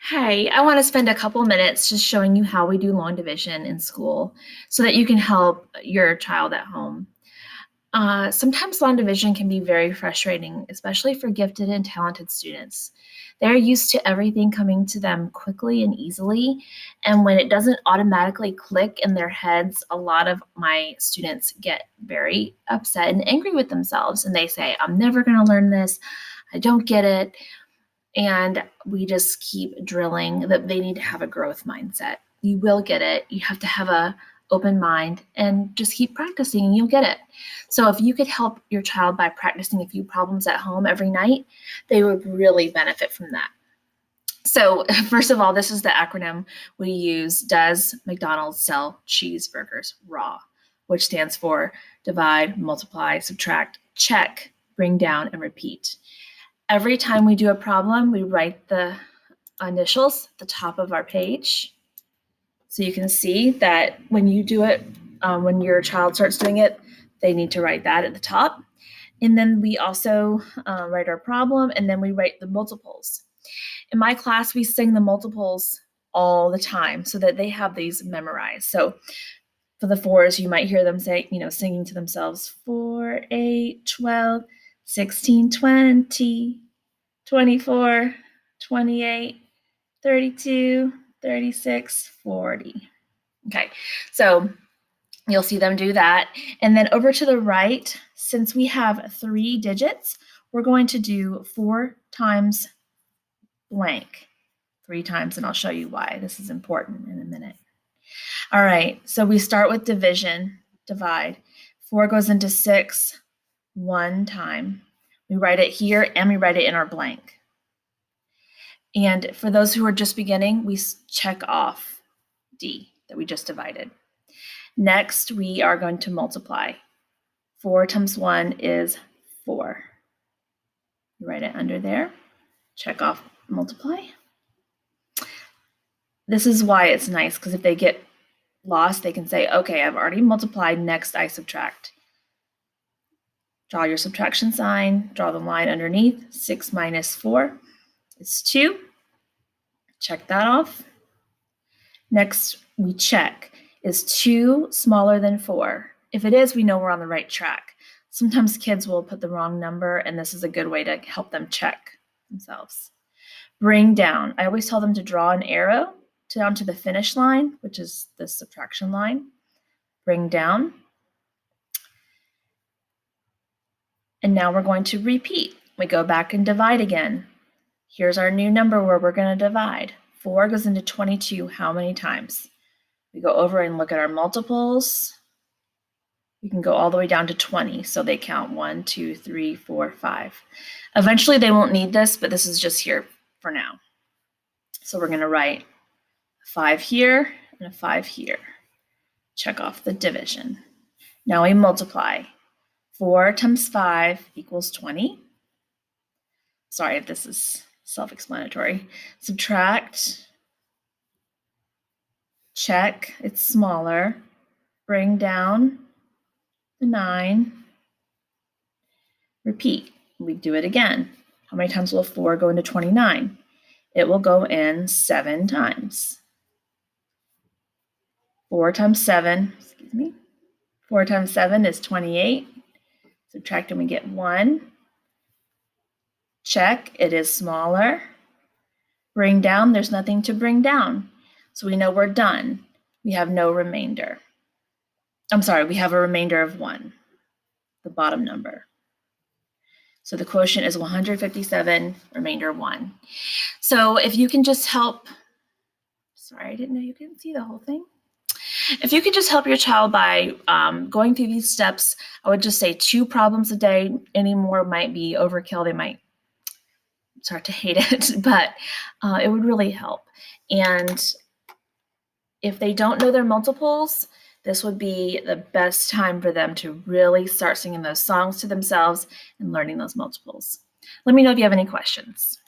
Hey, I want to spend a couple minutes just showing you how we do long division in school so that you can help your child at home. Sometimes long division can be very frustrating, especially for gifted and talented students. They're used to everything coming to them quickly and easily. And when it doesn't automatically click in their heads, a lot of my students get very upset and angry with themselves. And they say, I'm never going to learn this. I don't get it. And we just keep drilling that they need to have a growth mindset. You will get it. You have to have a open mind and just keep practicing and you'll get it. So if you could help your child by practicing a few problems at home every night, they would really benefit from that. So first of all, this is the acronym we use. Does McDonald's sell cheeseburgers raw? Which stands for divide, multiply, subtract, check, bring down, and repeat. Every time we do a problem, we write the initials at the top of our page. So you can see that when you do it, when your child starts doing it, they need to write that at the top. And then we also write our problem, and then we write the multiples. In my class, we sing the multiples all the time so that they have these memorized. So for the fours, you might hear them say, singing to themselves, 4, 8, 12, 16, 20, 24, 28, 32, 36, 40. Okay, so you'll see them do that. And then over to the right, since we have 3 digits, we're going to do 4 times blank 3 times, and I'll show you why this is important in a minute. All right, so we start with division, divide. 4 goes into 6 1 time. We write it here and we write it in our blank. And for those who are just beginning, we check off D that we just divided. Next, we are going to multiply. 4 times 1 is 4. You write it under there. Check off multiply. This is why it's nice, because if they get lost, they can say, okay, I've already multiplied, next I subtract. Draw your subtraction sign, draw the line underneath. 6 minus 4 is 2. Check that off. Next, we check. Is 2 smaller than 4? If it is, we know we're on the right track. Sometimes kids will put the wrong number, and this is a good way to help them check themselves. Bring down. I always tell them to draw an arrow down to the finish line, which is the subtraction line. Bring down. And now we're going to repeat. We go back and divide again. Here's our new number where we're going to divide. 4 goes into 22 how many times? We go over and look at our multiples. We can go all the way down to 20, so they count 1, 2, 3, 4, 5. Eventually they won't need this, but this is just here for now. So we're going to write 5 here and a 5 here. Check off the division. Now we multiply. 4 times 5 equals 20. Sorry if this is self-explanatory. Subtract. Check, it's smaller. Bring down the 9. Repeat. We do it again. How many times will 4 go into 29? It will go in 7 times. 4 times 7, 4 times 7 is 28. Subtract and we get 1. Check, it is smaller. Bring down, there's nothing to bring down. So we know we're done. We have no remainder. I'm sorry, we have a remainder of 1, the bottom number. So the quotient is 157, remainder 1. So if you can just help, sorry, I didn't know you couldn't see the whole thing. If you could just help your child by going through these steps, I would just say 2 problems a day. Any more might be overkill. They might start to hate it, but it would really help. And if they don't know their multiples, this would be the best time for them to really start singing those songs to themselves and learning those multiples. Let me know if you have any questions.